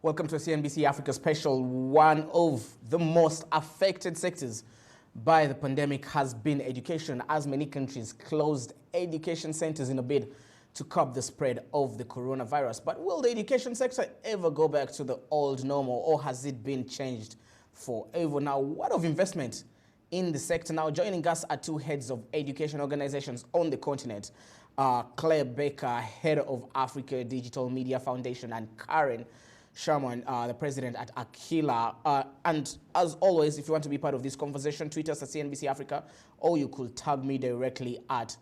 Welcome to CNBC Africa special. One of the most affected sectors by the pandemic has been education, as many countries closed education centers in a bid to curb the spread of the coronavirus. But will the education sector ever go back to the old normal, or has it been changed forever? Now, what of investment in the sector? Now, joining us are two heads of education organizations on the continent, Claire Baker, head of Africa Digital Media Foundation, and Karen Sherman, the president at Akilah. And as always, if you want to be part of this conversation, tweet us at CNBC Africa, or you could tag me directly at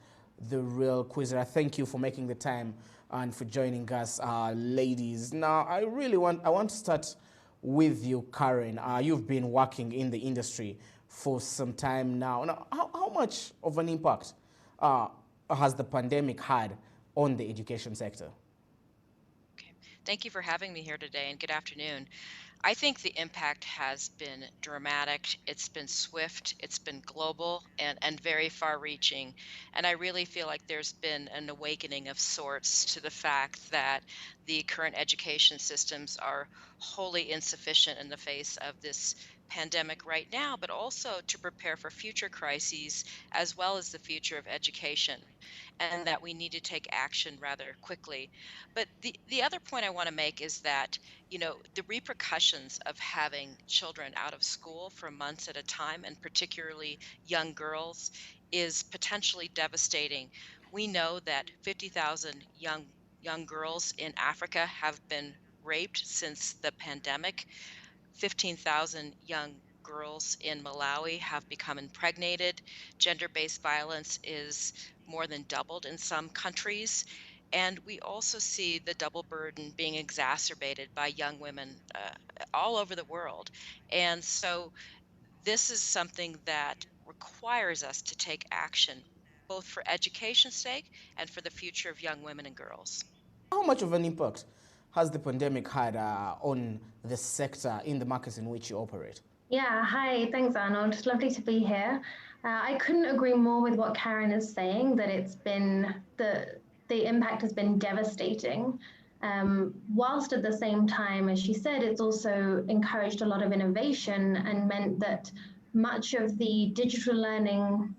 The Real Quizzer. Thank you for making the time and for joining us, ladies. Now, I want to start with you, Karen. You've been working in the industry for some time now. Now, how much of an impact has the pandemic had on the education sector? Thank you for having me here today, and good afternoon. I think the impact has been dramatic. It's been swift, it's been global, and very far-reaching. And I really feel like there's been an awakening of sorts to the fact that the current education systems are wholly insufficient in the face of this pandemic right now, but also to prepare for future crises as well as the future of education, and that we need to take action rather quickly. But the other point I want to make is that, the repercussions of having children out of school for months at a time, and particularly young girls, is potentially devastating. We know that 50,000 young girls in Africa have been raped since the pandemic. 15,000 young girls in Malawi have become impregnated. Gender-based violence is more than doubled in some countries. And we also see the double burden being exacerbated by young women all over the world. And so this is something that requires us to take action, both for education's sake and for the future of young women and girls. How much of an impact has the pandemic had on the sector in the markets in which you operate? Yeah, hi, thanks, Arnold. It's lovely to be here. I couldn't agree more with what Karen is saying, that it's been the impact has been devastating. Whilst at the same time, as she said, it's also encouraged a lot of innovation and meant that much of the digital learning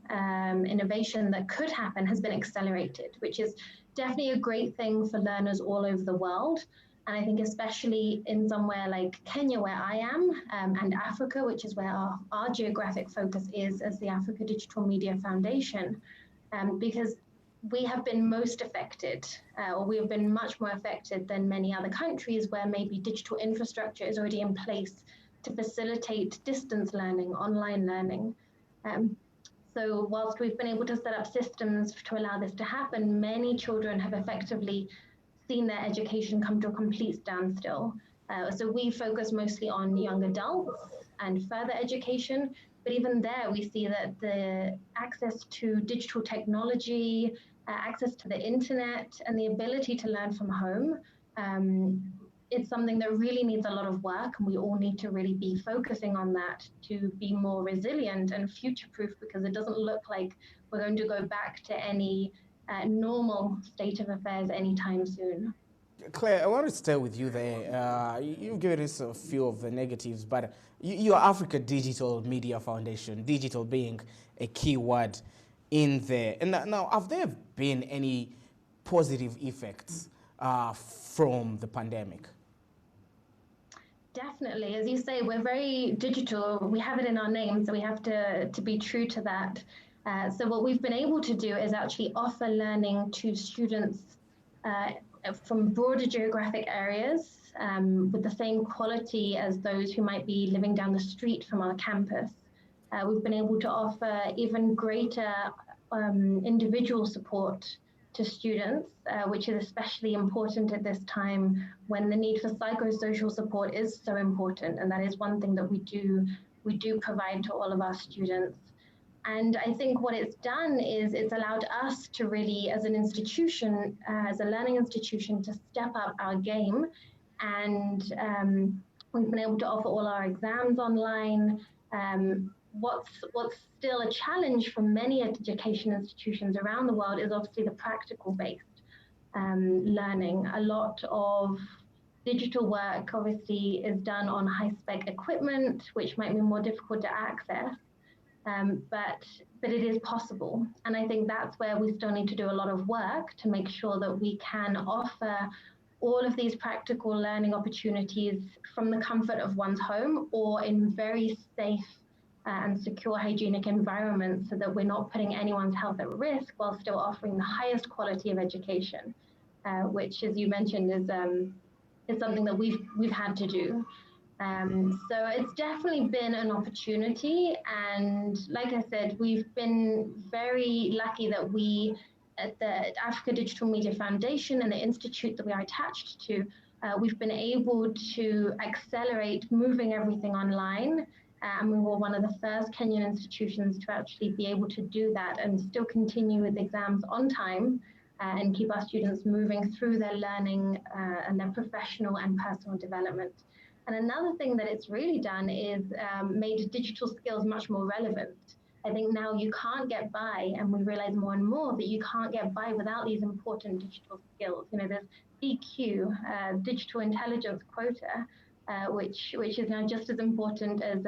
innovation that could happen has been accelerated, which is definitely a great thing for learners all over the world. And I think especially in somewhere like Kenya, where I am, and Africa, which is where our geographic focus is as the Africa Digital Media Foundation, because we have been most affected, or we have been much more affected than many other countries where maybe digital infrastructure is already in place to facilitate distance learning, online learning. So whilst we've been able to set up systems to allow this to happen, many children have effectively seen their education come to a complete standstill. So we focus mostly on young adults and further education, but even there we see that the access to digital technology, access to the internet, and the ability to learn from home, it's something that really needs a lot of work, and we all need to really be focusing on that to be more resilient and future-proof, because it doesn't look like we're going to go back to any normal state of affairs anytime soon. Claire, I want to stay with you there. You've given us a few of the negatives, but your Africa Digital Media Foundation, digital being a key word in there. And now, have there been any positive effects from the pandemic? Definitely. As you say, we're very digital. We have it in our name, so we have to be true to that. So what we've been able to do is actually offer learning to students from broader geographic areas with the same quality as those who might be living down the street from our campus. We've been able to offer even greater individual support to students, which is especially important at this time when the need for psychosocial support is so important. And that is one thing that we do provide to all of our students. And I think what it's done is it's allowed us to really, as an institution, as a learning institution, to step up our game. And we've been able to offer all our exams online. What's still a challenge for many education institutions around the world is obviously the practical-based learning. A lot of Digital work obviously is done on high-spec equipment, which might be more difficult to access, but it is possible. And I think that's where we still need to do a lot of work to make sure that we can offer all of these practical learning opportunities from the comfort of one's home or in very safe and secure hygienic environments so that we're not putting anyone's health at risk while still offering the highest quality of education, which, as you mentioned, is something that we've had to do. So it's definitely been an opportunity. And like I said, we've been very lucky that we, at the Africa Digital Media Foundation and the institute that we are attached to, we've been able to accelerate moving everything online. And we were one of the first Kenyan institutions to actually be able to do that and still continue with exams on time and keep our students moving through their learning and their professional and personal development. And another thing that it's really done is made digital skills much more relevant. I think now you can't get by, and we realize more and more that you can't get by without these important digital skills. You know, there's DQ, digital intelligence quota, which is now just as important as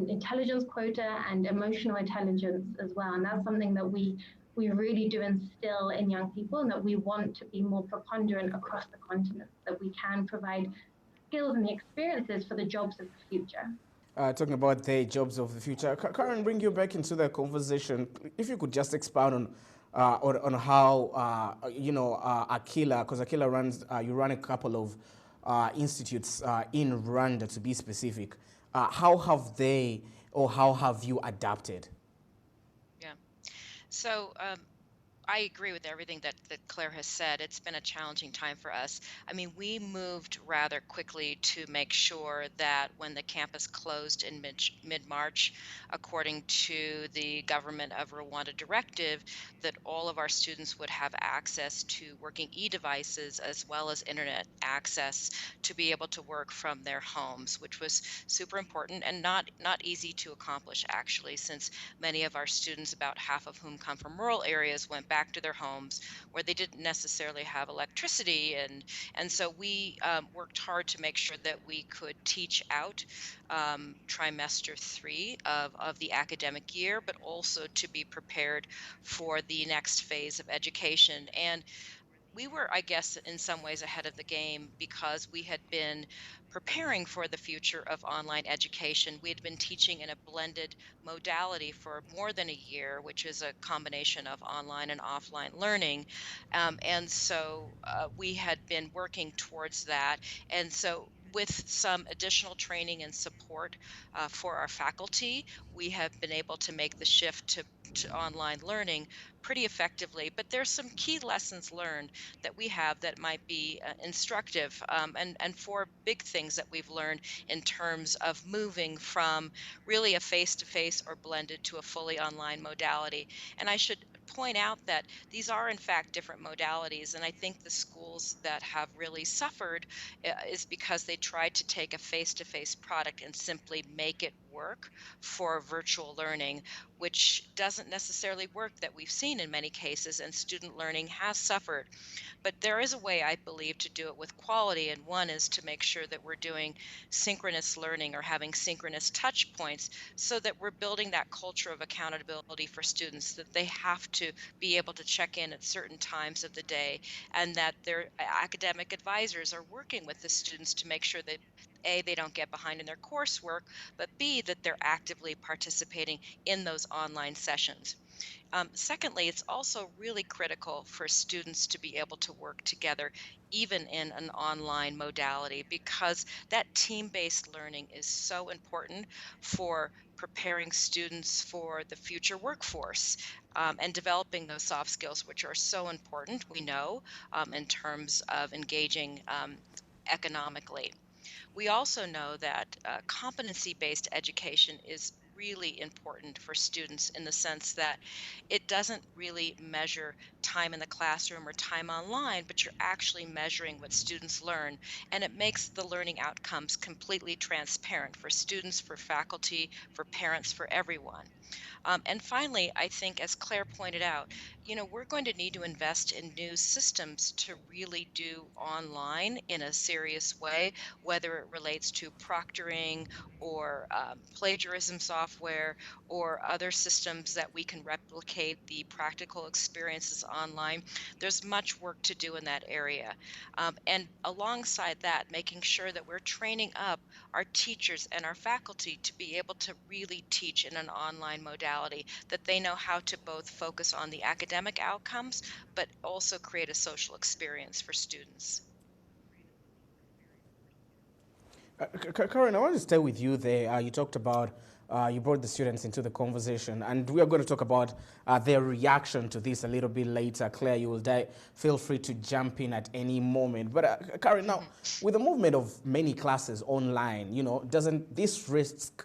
intelligence quota and emotional intelligence as well. And that's something that we really do instill in young people, and that we want to be more preponderant across the continent, that we can provide skills and the experiences for the jobs of the future. Talking about the jobs of the future, Karen, bring you back into the conversation. If you could just expound on how Akilah, because Akilah runs, you run a couple of institutes in Rwanda, to be specific. How have they, or how have you adapted? Yeah. So I agree with everything that Claire has said. It's been a challenging time for us. I mean, we moved rather quickly to make sure that when the campus closed in mid-March, according to the government of Rwanda directive, that all of our students would have access to working e-devices as well as internet access to be able to work from their homes, which was super important and not easy to accomplish, actually, since many of our students, about half of whom come from rural areas, went back to their homes where they didn't necessarily have electricity, and so we worked hard to make sure that we could teach out trimester 3 of the academic year, but also to be prepared for the next phase of education. And we were, I guess, in some ways ahead of the game because we had been preparing for the future of online education. We had been teaching in a blended modality for more than a year, which is a combination of online and offline learning. And so we had been working towards that. And so with some additional training and support for our faculty, we have been able to make the shift to online learning pretty effectively. But there's some key lessons learned that we have that might be instructive, and four big things that we've learned in terms of moving from really a face-to-face or blended to a fully online modality. And I should point out that these are in fact different modalities, and I think the schools that have really suffered is because they tried to take a face-to-face product and simply make it work for virtual learning, which doesn't necessarily work, that we've seen in many cases, and student learning has suffered. But there is a way, I believe, to do it with quality, and one is to make sure that we're doing synchronous learning or having synchronous touch points so that we're building that culture of accountability for students, that they have to be able to check in at certain times of the day, and that their academic advisors are working with the students to make sure that A, they don't get behind in their coursework, but B, that they're actively participating in those online sessions. Secondly, it's also really critical for students to be able to work together, even in an online modality, because that team-based learning is so important for preparing students for the future workforce, and developing those soft skills, which are so important, we know, in terms of engaging economically. We also know that competency-based education is really important for students in the sense that it doesn't really measure time in the classroom or time online, but you're actually measuring what students learn, and it makes the learning outcomes completely transparent for students, for faculty, for parents, for everyone. And finally, I think, as Claire pointed out, we're going to need to invest in new systems to really do online in a serious way, whether it relates to proctoring or plagiarism software or other systems that we can replicate the practical experiences online. There's much work to do in that area. And alongside that, making sure that we're training up our teachers and our faculty to be able to really teach in an online modality, that they know how to both focus on the academic outcomes, but also create a social experience for students. Karen, I want to stay with you there. You talked about, you brought the students into the conversation, and we are going to talk about their reaction to this a little bit later. Claire, you will feel free to jump in at any moment. But Karen, now, with the movement of many classes online, doesn't this risk,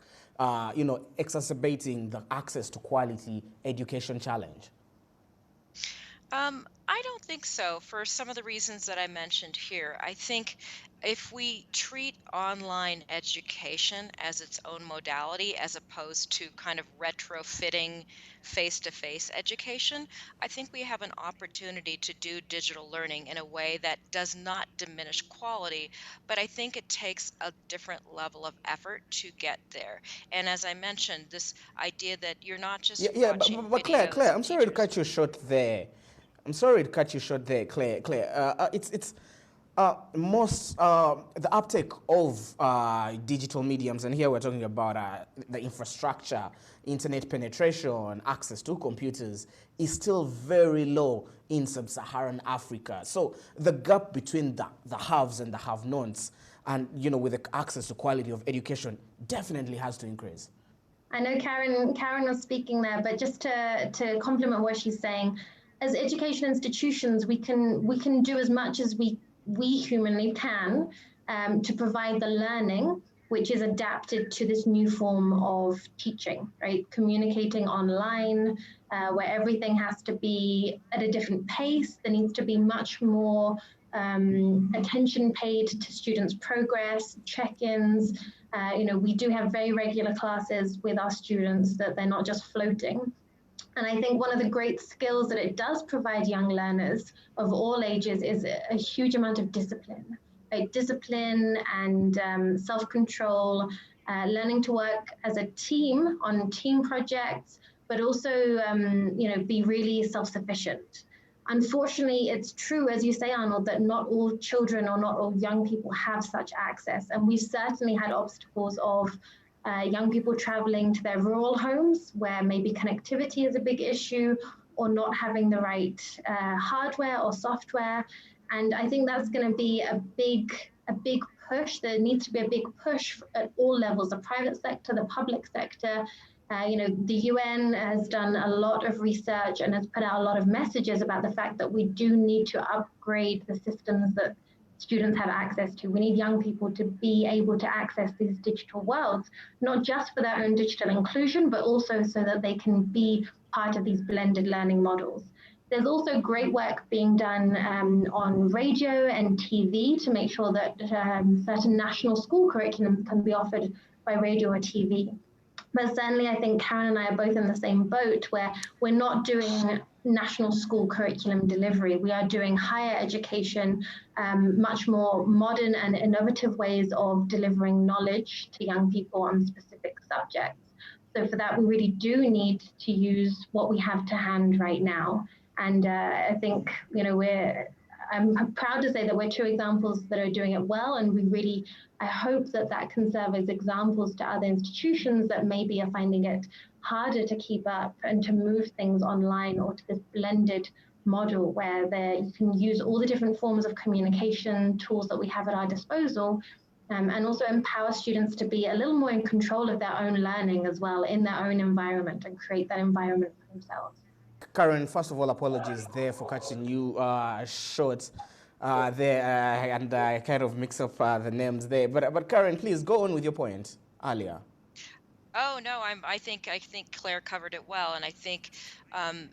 exacerbating the access to quality education challenge? I don't think so, for some of the reasons that I mentioned here. I think if we treat online education as its own modality, as opposed to kind of retrofitting face-to-face education, I think we have an opportunity to do digital learning in a way that does not diminish quality, but I think it takes a different level of effort to get there. And as I mentioned, this idea that you're not just watching but videos Claire, of I'm sorry to teachers. cut you short there. Claire. It's most the uptake of digital mediums, and here we're talking about the infrastructure, internet penetration, access to computers, is still very low in sub-Saharan Africa. So the gap between the haves and the have-nots, and with the access to quality of education, definitely has to increase. I know Karen was speaking there, but just to complement what she's saying, as education institutions, we can do as much as we humanly can to provide the learning which is adapted to this new form of teaching, right? Communicating online, where everything has to be at a different pace. There needs to be much more attention paid to students' progress, check-ins. We do have very regular classes with our students, that they're not just floating. And I think one of the great skills that it does provide young learners of all ages is a huge amount of discipline, right? Discipline and self-control, learning to work as a team on team projects, but also, be really self-sufficient. Unfortunately, it's true, as you say, Arnold, that not all children or not all young people have such access. And we've certainly had obstacles of young people traveling to their rural homes where maybe connectivity is a big issue, or not having the right hardware or software. And I think that's going to be a big push. There needs to be a big push at all levels, the private sector, the public sector. The UN has done a lot of research and has put out a lot of messages about the fact that we do need to upgrade the systems that students have access to. We need young people to be able to access these digital worlds, not just for their own digital inclusion, but also so that they can be part of these blended learning models. There's also great work being done on radio and TV to make sure that certain national school curriculums can be offered by radio or TV. But certainly, I think Karen and I are both in the same boat, where we're not doing national school curriculum delivery. We are doing higher education, much more modern and innovative ways of delivering knowledge to young people on specific subjects. So for that, we really do need to use what we have to hand right now. And I think, I'm proud to say that we're two examples that are doing it well, and I hope that can serve as examples to other institutions that maybe are finding it harder to keep up and to move things online, or to this blended model where you can use all the different forms of communication tools that we have at our disposal, and also empower students to be a little more in control of their own learning as well in their own environment, and create that environment for themselves. Karen, first of all, apologies there for catching you short there, and I kind of mix up the names there. But Karen, please go on with your point earlier. Oh no, I think Claire covered it well, and I think um,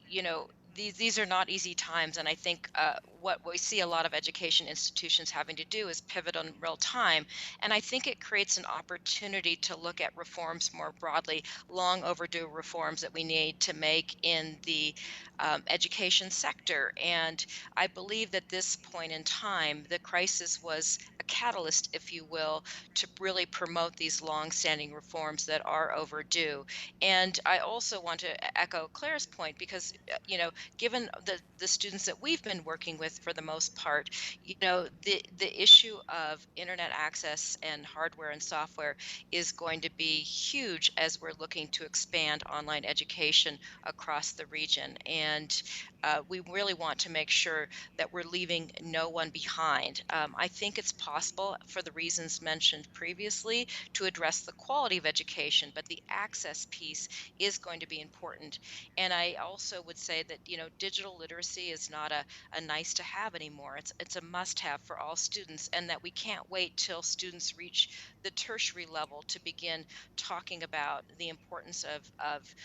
you know these are not easy times, and I think what we see a lot of education institutions having to do is pivot on real time, and I think it creates an opportunity to look at reforms more broadly, long overdue reforms that we need to make in the education sector, and I believe that this point in time, the crisis was a catalyst, if you will, to really promote these long-standing reforms that are overdue. And I also want to echo Claire's point because, given the students that we've been working with for the most part, the issue of internet access and hardware and software is going to be huge as we're looking to expand online education across the region. And we really want to make sure that we're leaving no one behind. I think it's possible, for the reasons mentioned previously, to address the quality of education, but the access piece is going to be important. And I also would say that, digital literacy is not a nice to have anymore. It's a must have for all students, and that we can't wait till students reach the tertiary level to begin talking about the importance of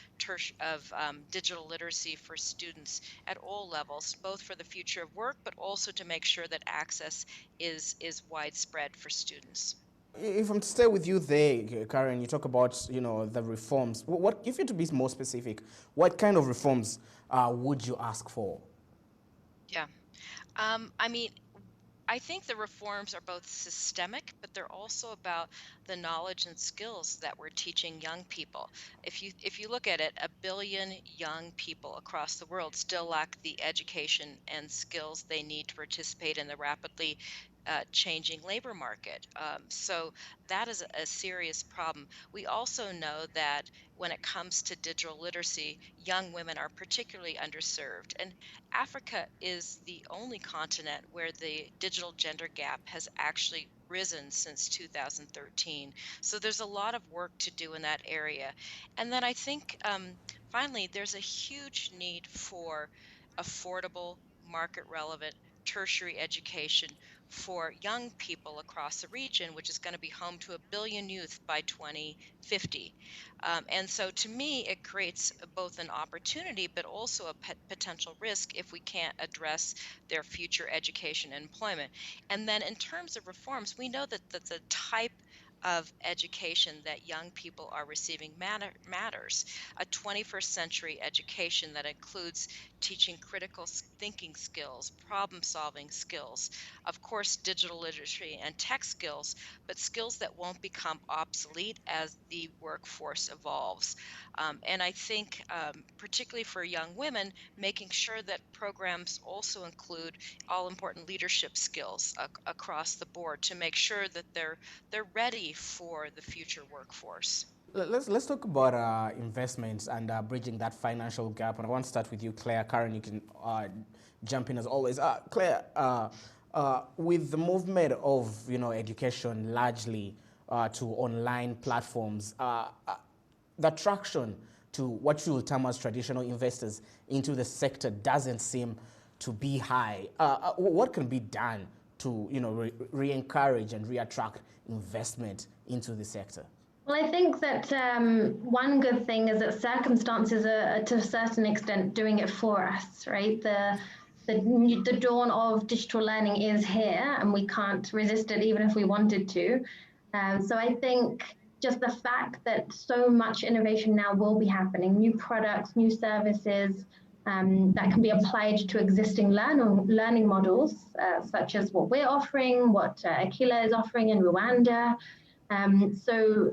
digital literacy for students at all levels, both for the future of work, but also to make sure that access is widespread for students. If I'm to stay with you there, Karen, you talk about, the reforms. What, if you're to be more specific, what kind of reforms would you ask for? Yeah. I mean, I think the reforms are both systemic, but they're also about the knowledge and skills that we're teaching young people. If you look at it, 1 billion young people across the world still lack the education and skills they need to participate in the rapidly changing labor market. So that is a serious problem. We also know that when it comes to digital literacy, young women are particularly underserved. And Africa is the only continent where the digital gender gap has actually risen since 2013. So there's a lot of work to do in that area. And then I think finally, there's a huge need for affordable, market relevant tertiary education for young people across the region, which is going to be home to 1 billion youth by 2050. And so to me, it creates both an opportunity, but also a potential risk if we can't address their future education and employment. And then in terms of reforms, we know that the type of education that young people are receiving matters. A 21st century education that includes teaching critical thinking skills, problem solving skills, of course, digital literacy and tech skills, but skills that won't become obsolete as the workforce evolves. And I think, particularly for young women, making sure that programs also include all important leadership skills across the board to make sure that they're ready for the future workforce. Let's talk about investments and bridging that financial gap. And I want to start with you, Claire. Karen, you can jump in as always. Claire, with the movement of education largely to online platforms, the attraction to what you will term as traditional investors into the sector doesn't seem to be high. What can be done to re-encourage and re-attract investment into the sector? Well, I think that one good thing is that circumstances are, to a certain extent, doing it for us, right? The dawn of digital learning is here, and we can't resist it even if we wanted to. So I think just the fact that so much innovation now will be happening, new products, new services that can be applied to existing learning models, such as what we're offering, what Akilah is offering in Rwanda. So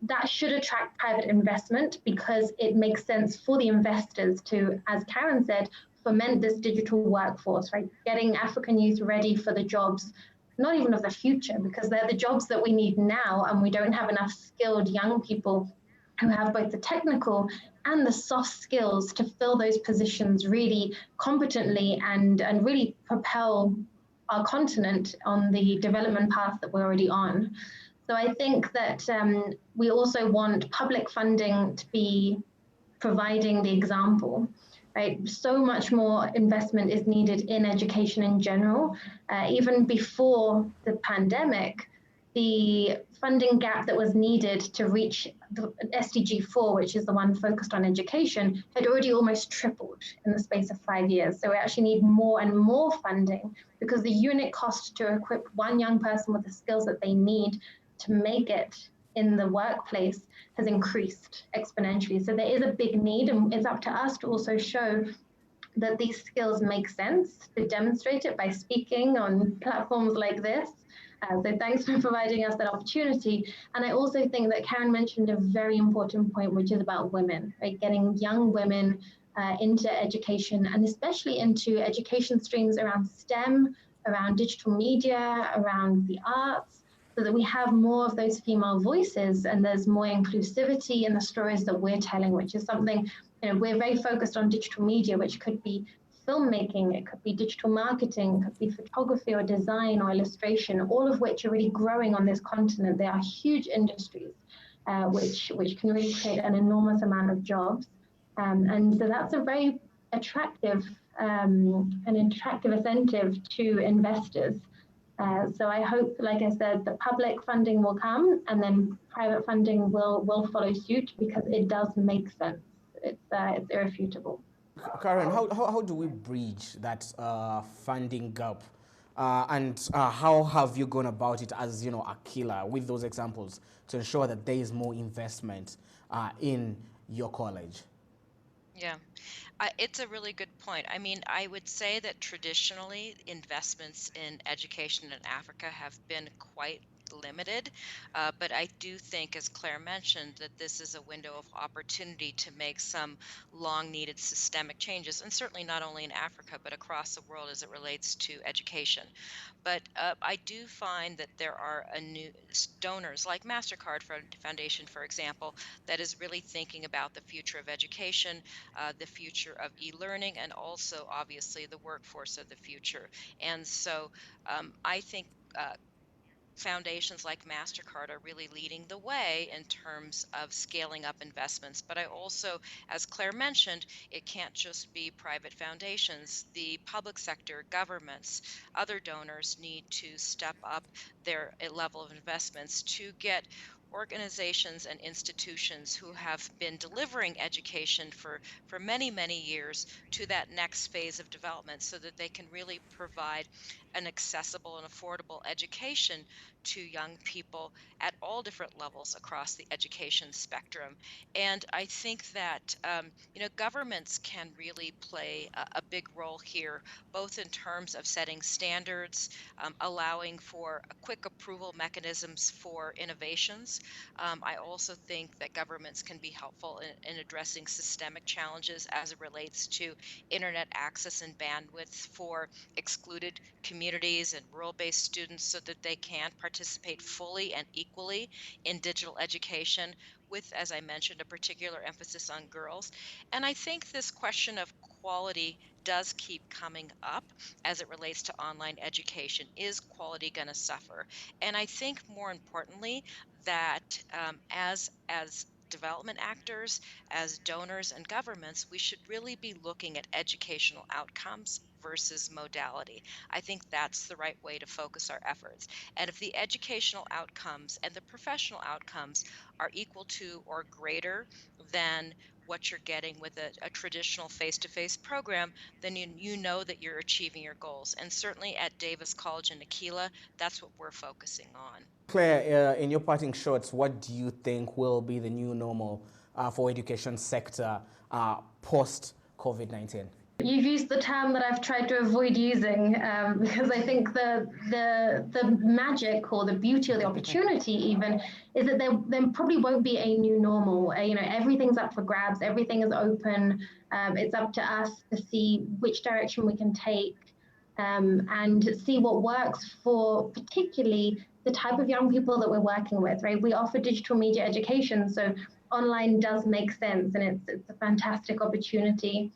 that should attract private investment because it makes sense for the investors to, as Karen said, foment this digital workforce, right? Getting African youth ready for the jobs, not even of the future, because they're the jobs that we need now, and we don't have enough skilled young people who have both the technical and the soft skills to fill those positions really competently and really propel our continent on the development path that we're already on. So I think that we also want public funding to be providing the example, right? So much more investment is needed in education in general. Even before the pandemic, the funding gap that was needed to reach the SDG 4, which is the one focused on education, had already almost tripled in the space of 5 years. So we actually need more and more funding because the unit cost to equip one young person with the skills that they need to make it in the workplace has increased exponentially. So there is a big need, and it's up to us to also show that these skills make sense, to demonstrate it by speaking on platforms like this. So thanks for providing us that opportunity. And I also think that Karen mentioned a very important point, which is about women, right? Getting young women into education, and especially into education streams around STEM, around digital media, around the arts, so that we have more of those female voices and there's more inclusivity in the stories that we're telling, which is something, we're very focused on digital media, which could be filmmaking, it could be digital marketing, it could be photography or design or illustration, all of which are really growing on this continent. They are huge industries, which can really create an enormous amount of jobs. And so that's a very attractive, an attractive incentive to investors. So I hope, like I said, the public funding will come and then private funding will follow suit because it does make sense. It's irrefutable. Karen, how do we bridge that funding gap? And how have you gone about it as, Akilah, with those examples to ensure that there is more investment in your college? Yeah, it's a really good point. I mean, I would say that traditionally investments in education in Africa have been quite limited, but I do think, as Claire mentioned, that this is a window of opportunity to make some long needed systemic changes, and certainly not only in Africa, but across the world as it relates to education. But I do find that there are new donors like MasterCard Foundation, for example, that is really thinking about the future of education, the future of e-learning, and also obviously the workforce of the future. And so I think foundations like MasterCard are really leading the way in terms of scaling up investments. But I also, as Claire mentioned, it can't just be private foundations. The public sector, governments, other donors need to step up their level of investments to get organizations and institutions who have been delivering education for many, many years to that next phase of development so that they can really provide an accessible and affordable education to young people at all different levels across the education spectrum. And I think that governments can really play a big role here, both in terms of setting standards, allowing for quick approval mechanisms for innovations. I also think that governments can be helpful in addressing systemic challenges as it relates to internet access and bandwidth for excluded communities and rural-based students so that they can participate fully and equally in digital education with, as I mentioned, a particular emphasis on girls. And I think this question of quality does keep coming up as it relates to online education. Is quality going to suffer? And I think more importantly that as development actors, as donors and governments, we should really be looking at educational outcomes versus modality. I think that's the right way to focus our efforts. And if the educational outcomes and the professional outcomes are equal to or greater than what you're getting with a traditional face-to-face program, then you know that you're achieving your goals. And certainly at Davis College and Akilah, that's what we're focusing on. Claire, in your parting shots, what do you think will be the new normal for education sector post-COVID-19? You've used the term that I've tried to avoid using because I think the magic or the beauty or the opportunity even is that there probably won't be a new normal. Everything's up for grabs. Everything is open. It's up to us to see which direction we can take and see what works for particularly the type of young people that we're working with, right? We offer digital media education, so online does make sense and it's a fantastic opportunity.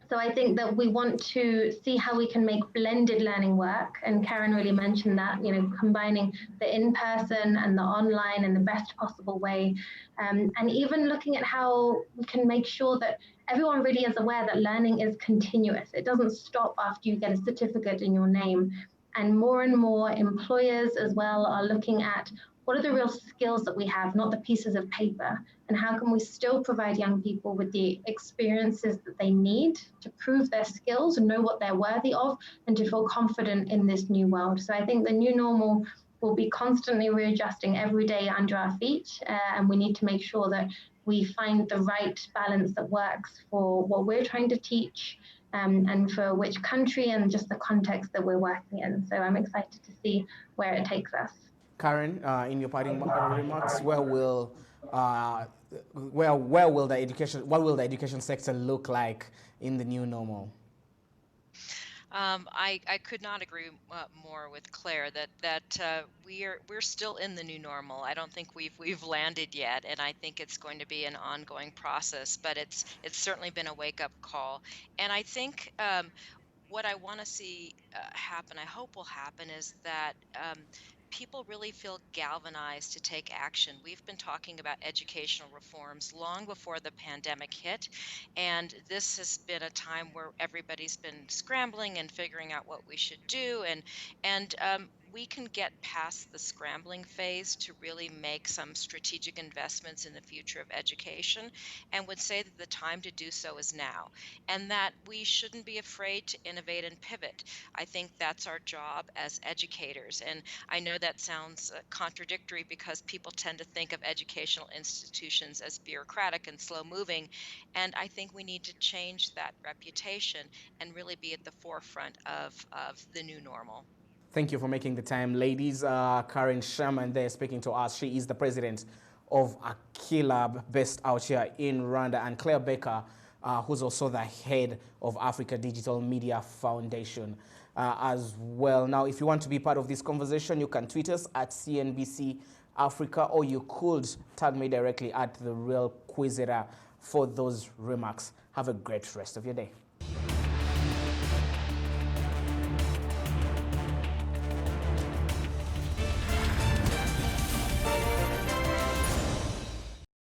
So I think that we want to see how we can make blended learning work. And Karen really mentioned that, combining the in-person and the online in the best possible way. And even looking at how we can make sure that everyone really is aware that learning is continuous. It doesn't stop after you get a certificate in your name. And more employers as well are looking at what are the real skills that we have, not the pieces of paper, and how can we still provide young people with the experiences that they need to prove their skills and know what they're worthy of and to feel confident in this new world. So I think the new normal will be constantly readjusting every day under our feet, and we need to make sure that we find the right balance that works for what we're trying to teach, and for which country and just the context that we're working in. So I'm excited to see where it takes us. Karen, in your parting remarks, what will the education sector look like in the new normal? I could not agree more with Claire that we're still in the new normal. I don't think we've landed yet, and I think it's going to be an ongoing process. But it's certainly been a wake up call, and I think what I want to see happen, I hope will happen, is that people really feel galvanized to take action. We've been talking about educational reforms long before the pandemic hit, and this has been a time where everybody's been scrambling and figuring out what we should do, and we can get past the scrambling phase to really make some strategic investments in the future of education, and would say that the time to do so is now, and that we shouldn't be afraid to innovate and pivot. I think that's our job as educators. And I know that sounds contradictory because people tend to think of educational institutions as bureaucratic and slow moving. And I think we need to change that reputation and really be at the forefront of the new normal. Thank you for making the time, ladies. Karen Sherman there speaking to us. She is the president of Akilah, based out here in Rwanda, and Claire Baker, who's also the head of Africa Digital Media Foundation as well. Now, if you want to be part of this conversation, you can tweet us at CNBC Africa, or you could tag me directly at The Real Quizera for those remarks. Have a great rest of your day.